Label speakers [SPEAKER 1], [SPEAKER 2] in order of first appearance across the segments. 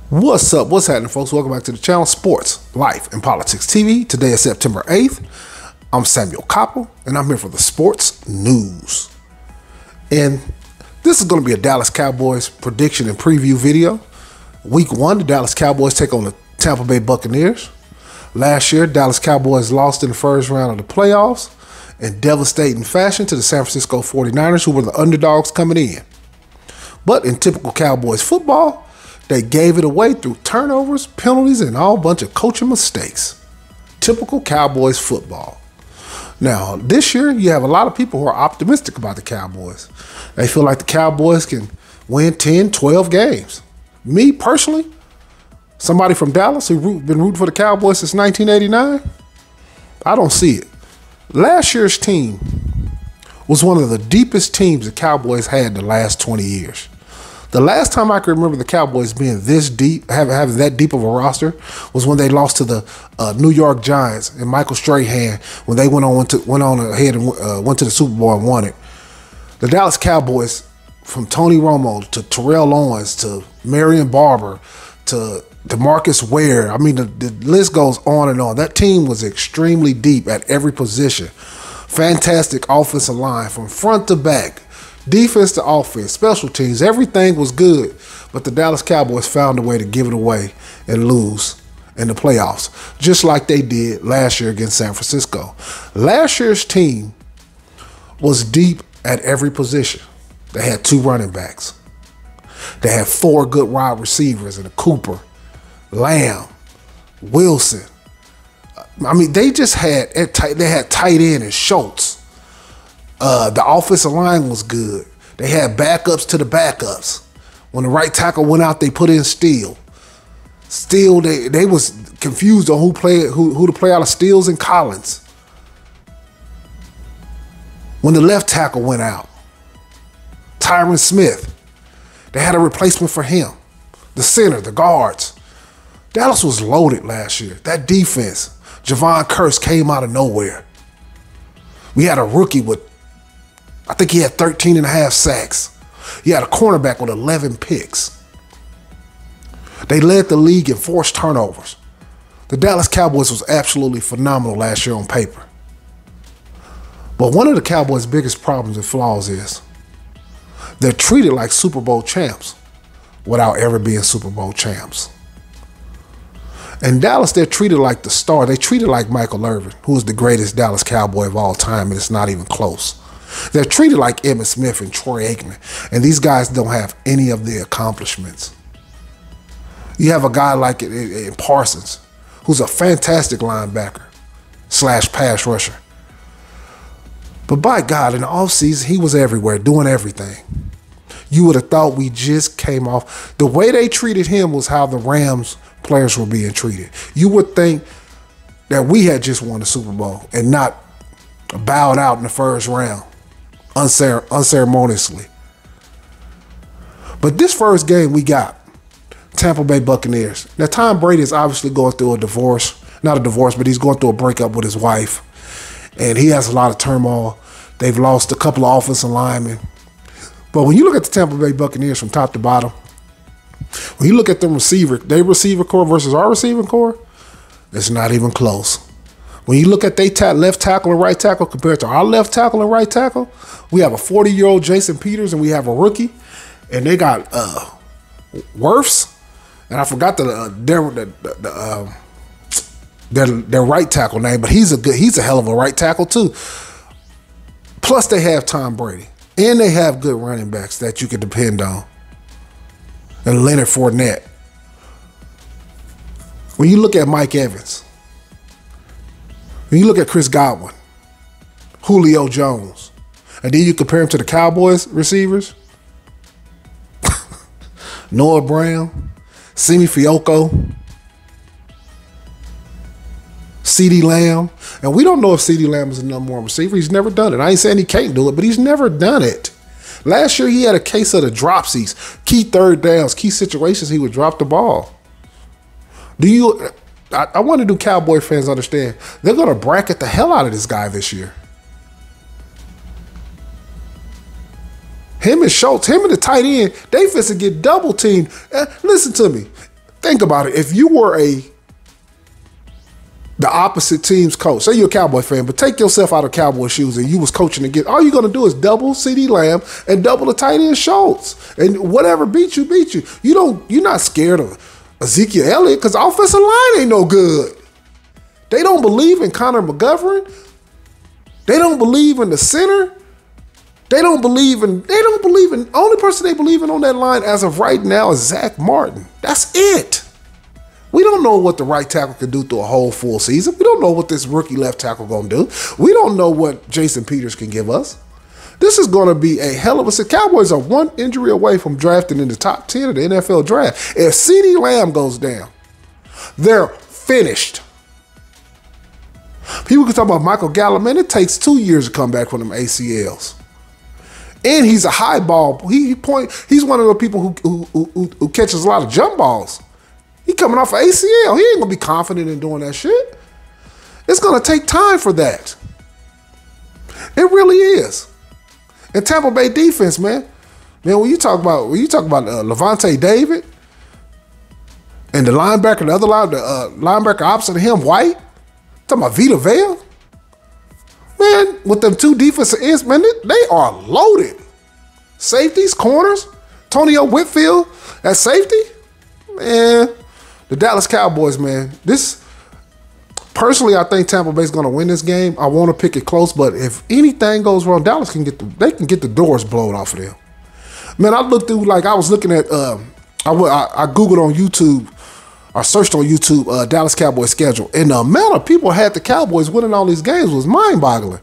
[SPEAKER 1] What's up? What's happening, folks? Welcome back to the channel, Sports, Life, and Politics TV. Today is September 8th. I'm Samuel Koppel, and I'm here for the sports news. And this is going to be a Dallas Cowboys prediction and preview video. Week 1, the Dallas Cowboys take on the Tampa Bay Buccaneers. Last year, Dallas Cowboys lost in the first round of the playoffs in devastating fashion to the San Francisco 49ers, who were the underdogs coming in. But in typical Cowboys football, they gave it away through turnovers, penalties, and all bunch of coaching mistakes. Typical Cowboys football. Now, this year, you have a lot of people who are optimistic about the Cowboys. They feel like the Cowboys can win 10, 12 games. Me, personally, somebody from Dallas who's been rooting for the Cowboys since 1989, I don't see it. Last year's team was one of the deepest teams the Cowboys had in the last 20 years. The last time I can remember the Cowboys being this deep, having that deep of a roster, was when they lost to the New York Giants and Michael Strahan when they went on ahead and went to the Super Bowl and won it. The Dallas Cowboys, from Tony Romo to Terrell Owens to Marion Barber to DeMarcus Ware, I mean, the list goes on and on. That team was extremely deep at every position. Fantastic offensive line from front to back. Defense to offense, special teams, everything was good. But the Dallas Cowboys found a way to give it away and lose in the playoffs, just like they did last year against San Francisco. Last year's team was deep at every position. They had 2 running backs. They had 4 good wide receivers in Cooper, Lamb, Wilson. I mean, they just had tight end and Schultz. The offensive line was good. They had backups to the backups. When the right tackle went out, they put in Steele. Steele, they was confused on who to play out of Steele's and Collins. When the left tackle went out, Tyron Smith, they had a replacement for him. The center, the guards. Dallas was loaded last year. That defense, Javon Curse came out of nowhere. We had a rookie with, I think he had 13 and a half sacks. He had a cornerback with 11 picks. They led the league in forced turnovers. The Dallas Cowboys was absolutely phenomenal last year on paper. But one of the Cowboys' biggest problems and flaws is they're treated like Super Bowl champs without ever being Super Bowl champs. In Dallas, they're treated like the star. They treated like Michael Irvin, who is the greatest Dallas Cowboy of all time, and it's not even close. They're treated like Emmitt Smith and Troy Aikman, and these guys don't have any of the accomplishments. You have a guy like in Parsons, who's a fantastic linebacker / pass rusher. But by God, in the offseason, he was everywhere, doing everything. You would have thought we just came off. The way they treated him was how the Rams players were being treated. You would think that we had just won the Super Bowl and not bowed out in the first round unceremoniously. But this first game we got, Tampa Bay Buccaneers. Now, Tom Brady is obviously going through a divorce. Not a divorce, but he's going through a breakup with his wife. And he has a lot of turmoil. They've lost a couple of offensive linemen. But when you look at the Tampa Bay Buccaneers from top to bottom, when you look at their receiver core versus our receiving core, it's not even close. When you look at their left tackle and right tackle compared to our left tackle and right tackle, we have a 40-year-old Jason Peters and we have a rookie, and they got Wirfs, and I forgot their right tackle name, but he's a hell of a right tackle too. Plus, they have Tom Brady, and they have good running backs that you can depend on. And Leonard Fournette. When you look at Mike Evans, when you look at Chris Godwin, Julio Jones, and then you compare him to the Cowboys receivers, Noah Brown, Simi Fioco, CeeDee Lamb, and we don't know if CeeDee Lamb is the number 1 receiver. He's never done it. I ain't saying he can't do it, but he's never done it. Last year, he had a case of the dropsies, key third downs, key situations he would drop the ball. I want to do Cowboy fans understand, they're going to bracket the hell out of this guy this year. Him and Schultz, him and the tight end, they fit to get double teamed. Listen to me. think about it. If you were the opposite team's coach, say you're a Cowboy fan, but take yourself out of Cowboy shoes and you was coaching again, all you're going to do is double CeeDee Lamb and double the tight end Schultz. And whatever beat you. You're not scared of Ezekiel Elliott because the offensive line ain't no good. They don't believe in Connor McGovern. They don't believe in the center. They don't believe in, only person they believe in on that line as of right now is Zach Martin. That's it. We don't know what the right tackle can do through a whole full season. We don't know what this rookie left tackle going to do. We don't know what Jason Peters can give us. This is going to be a hell of a season. Cowboys are one injury away from drafting in the top 10 of the NFL draft. If CeeDee Lamb goes down, they're finished. People can talk about Michael Gallup. Man, it takes 2 years to come back from them ACLs. And he's a high ball. He's one of the people who catches a lot of jump balls. He coming off of ACL. He ain't going to be confident in doing that shit. It's going to take time for that. It really is. And Tampa Bay defense, man. Man, when you talk about Levante David and the linebacker, the linebacker opposite of him, White, talking about Vita Vea. Man, with them two defensive ends, man, they are loaded. Safeties, corners, Antonio Whitfield at safety. Man, the Dallas Cowboys, man. Personally, I think Tampa Bay's going to win this game. I want to pick it close, but if anything goes wrong, Dallas can get the doors blown off of them. Man, I looked through, I was looking at, I Googled on YouTube, I searched on YouTube Dallas Cowboys schedule, and the amount of people had the Cowboys winning all these games was mind-boggling.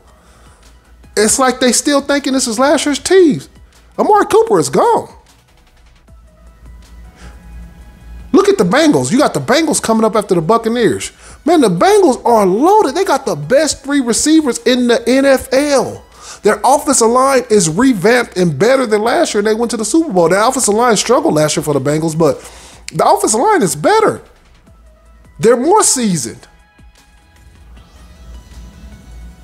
[SPEAKER 1] It's like they still thinking this is last year's teams. Amari Cooper is gone. Look at the Bengals. You got the Bengals coming up after the Buccaneers. Man, the Bengals are loaded. They got the best 3 receivers in the NFL. Their offensive line is revamped and better than last year, and they went to the Super Bowl. Their offensive line struggled last year for the Bengals, but the offensive line is better. They're more seasoned.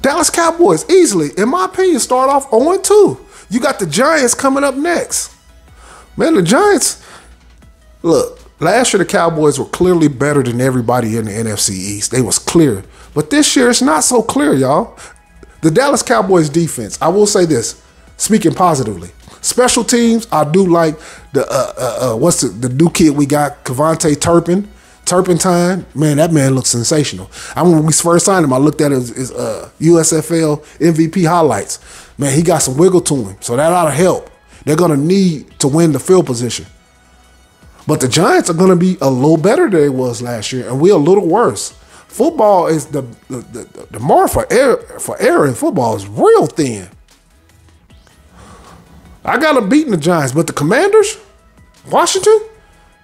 [SPEAKER 1] Dallas Cowboys easily, in my opinion, start off 0-2. You got the Giants coming up next. Man, the Giants, look, last year the Cowboys were clearly better than everybody in the NFC East. They was clear. But this year it's not so clear, y'all. The Dallas Cowboys defense, I will say this, speaking positively. Special teams, I do like the new kid we got, Kevontae Turpentine. Man, that man looks sensational. When we first signed him, I looked at his USFL MVP highlights. Man, he got some wiggle to him, so that ought to help. They're going to need to win the field position. But the Giants are going to be a little better than they was last year, and we're a little worse. Football is the margin for error in football is real thin. I got them beating the Giants, but the Commanders, Washington,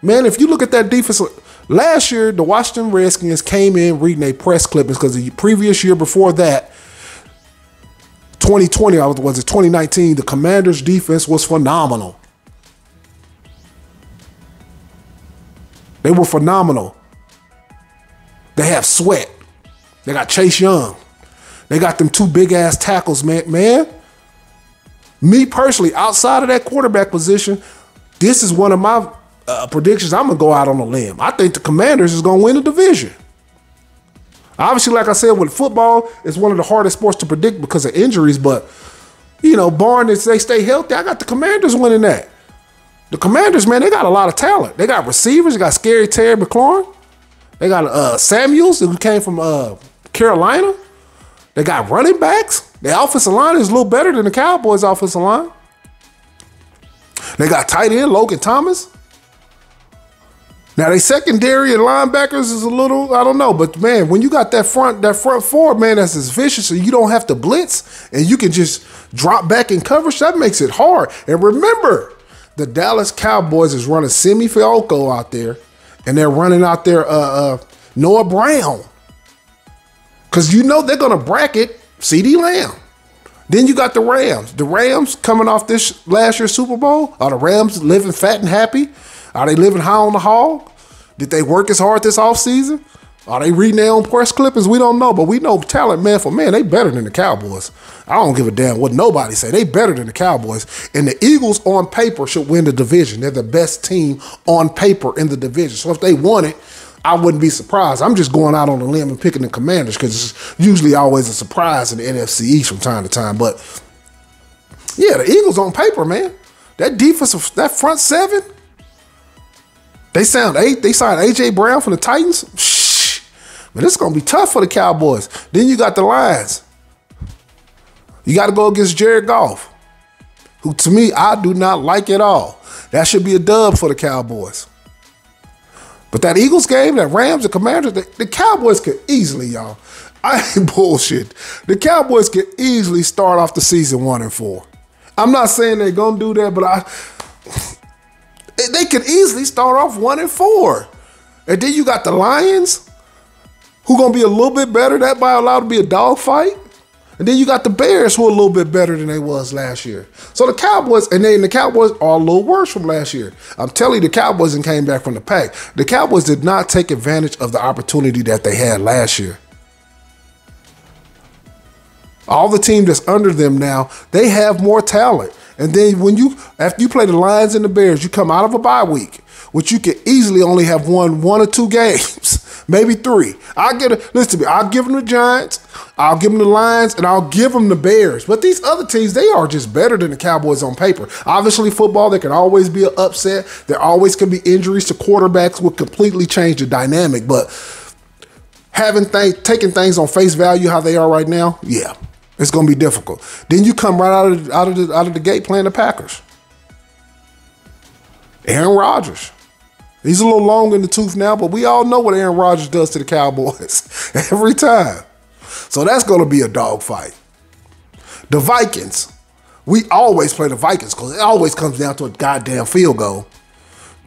[SPEAKER 1] man, if you look at that defense, last year the Washington Redskins came in reading a press clippings because the previous year before that, 2020, was it 2019, the Commanders' defense was phenomenal. They were phenomenal. They have Sweat. They got Chase Young. They got them 2 big-ass tackles, man. Me personally, outside of that quarterback position, this is one of my predictions. I'm going to go out on a limb. I think the Commanders is going to win the division. Obviously, like I said, with football, it's one of the hardest sports to predict because of injuries. But, barring if they stay healthy, I got the Commanders winning that. The Commanders, man, they got a lot of talent. They got receivers. They got Scary Terry McLaurin. They got Samuels, who came from Carolina. They got running backs. Their offensive line is a little better than the Cowboys' offensive line. They got tight end Logan Thomas. Now, they secondary and linebackers is a little, I don't know. But, man, when you got that front four, man, that's as vicious, so you don't have to blitz and you can just drop back in coverage, that makes it hard. And remember, the Dallas Cowboys is running Simi Fioco out there, and they're running out there Noah Brown. Because they're going to bracket CeeDee Lamb. Then you got the Rams. The Rams coming off this last year's Super Bowl. Are the Rams living fat and happy? Are they living high on the hog? Did they work as hard this offseason? Are they reading their own press clippings? We don't know, but we know talent man for man, they better than the Cowboys. I don't give a damn what nobody say. They better than the Cowboys. And the Eagles on paper should win the division. They're the best team on paper in the division. So if they won it, I wouldn't be surprised. I'm just going out on a limb and picking the Commanders because it's usually always a surprise in the NFC East from time to time. But yeah, the Eagles on paper, man. That defense, that front seven, they signed A.J. Brown from the Titans. Shh. But it's going to be tough for the Cowboys. Then you got the Lions. You got to go against Jared Goff, who to me, I do not like at all. That should be a dub for the Cowboys. But that Eagles game, that Rams, the Commanders, the Cowboys could easily, y'all. I ain't bullshit. The Cowboys could easily start off the season 1-4. I'm not saying they're going to do that, but they could easily start off 1-4. And then you got the Lions, who going to be a little bit better. That might allow to be a dogfight. And then you got the Bears, who are a little bit better than they was last year. So the Cowboys, and then the Cowboys are a little worse from last year. I'm telling you, the Cowboys came back from the pack. The Cowboys did not take advantage of the opportunity that they had last year. All the team that's under them now, they have more talent. And then after you play the Lions and the Bears, you come out of a bye week, which you could easily only have won 1 or 2 games, maybe 3. Listen to me, I'll give them the Giants, I'll give them the Lions, and I'll give them the Bears. But these other teams, they are just better than the Cowboys on paper. Obviously, football, there can always be an upset. There always can be injuries to quarterbacks, would completely change the dynamic. But taking things on face value how they are right now, yeah. It's going to be difficult. Then you come right out of the gate playing the Packers. Aaron Rodgers. He's a little long in the tooth now, but we all know what Aaron Rodgers does to the Cowboys every time. So that's going to be a dogfight. The Vikings. We always play the Vikings because it always comes down to a goddamn field goal.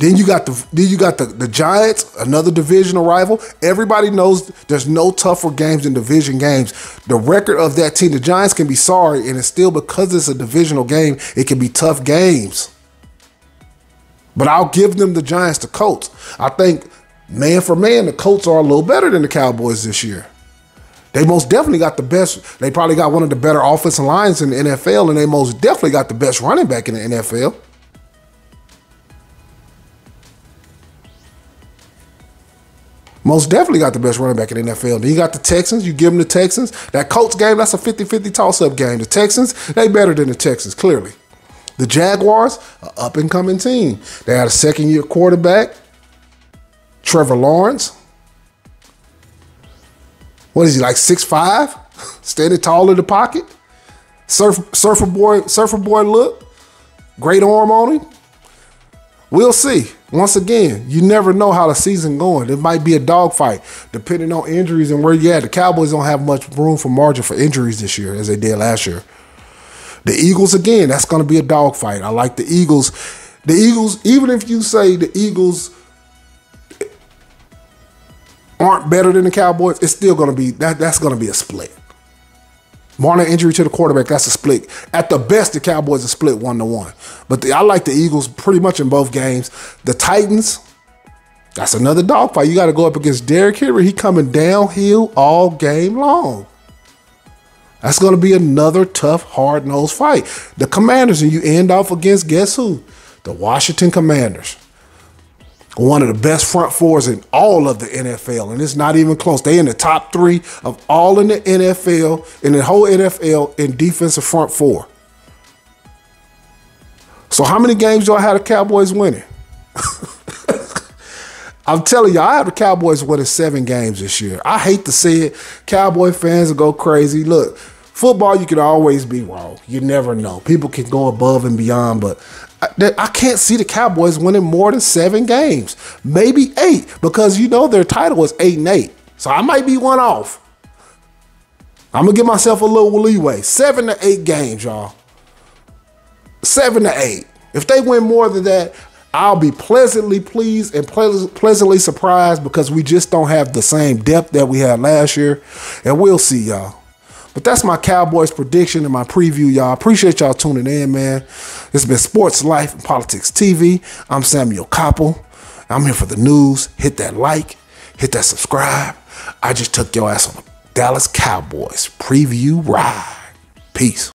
[SPEAKER 1] Then you got the Giants, another divisional rival. Everybody knows there's no tougher games than division games. The record of that team, the Giants can be sorry, and it's still because it's a divisional game, it can be tough games. But I'll give them the Giants, the Colts. I think, man for man, the Colts are a little better than the Cowboys this year. They most definitely got the best. They probably got one of the better offensive lines in the NFL, and they most definitely got the best running back in the NFL. Most definitely got the best running back in the NFL. Then you got the Texans. You give them the Texans. That Colts game, that's a 50-50 toss-up game. The Texans, they better than the Texans, clearly. The Jaguars, an up-and-coming team. They had a second-year quarterback, Trevor Lawrence. What is he, like 6'5"? Standing tall in the pocket. Surfer boy look. Great arm on him. We'll see. Once again, you never know how the season going. It might be a dogfight, depending on injuries and where you're at. The Cowboys don't have much room for margin for injuries this year, as they did last year. The Eagles, again, that's going to be a dogfight. I like the Eagles. The Eagles, even if you say the Eagles aren't better than the Cowboys, it's still going to be, that's going to be a split. Barring an injury to the quarterback, that's a split. At the best, the Cowboys are split 1-1. But I like the Eagles pretty much in both games. The Titans, that's another dogfight. You got to go up against Derrick Henry. He coming downhill all game long. That's going to be another tough, hard-nosed fight. The Commanders, and you end off against, guess who? The Washington Commanders. One of the best front fours in all of the NFL, and it's not even close. They in the top 3 of all in the NFL, in the whole NFL, in defensive front four. So how many games do I have the Cowboys winning? I'm telling you, I have the Cowboys winning 7 games this year. I hate to say it. Cowboy fans will go crazy. Look, football, you can always be wrong. You never know. People can go above and beyond, but I can't see the Cowboys winning more than 7 games. Maybe 8, because you know their title is 8-8. So I might be one off. I'm going to give myself a little leeway. 7 to 8 games, y'all. 7 to 8. If they win more than that, I'll be pleasantly pleased and pleasantly surprised, because we just don't have the same depth that we had last year. And we'll see, y'all. But that's my Cowboys prediction and my preview, y'all. Appreciate y'all tuning in, man. It's been Sports Life and Politics TV. I'm Samuel Koppel. I'm here for the news. Hit that like, hit that subscribe. I just took your ass on a Dallas Cowboys preview ride. Peace.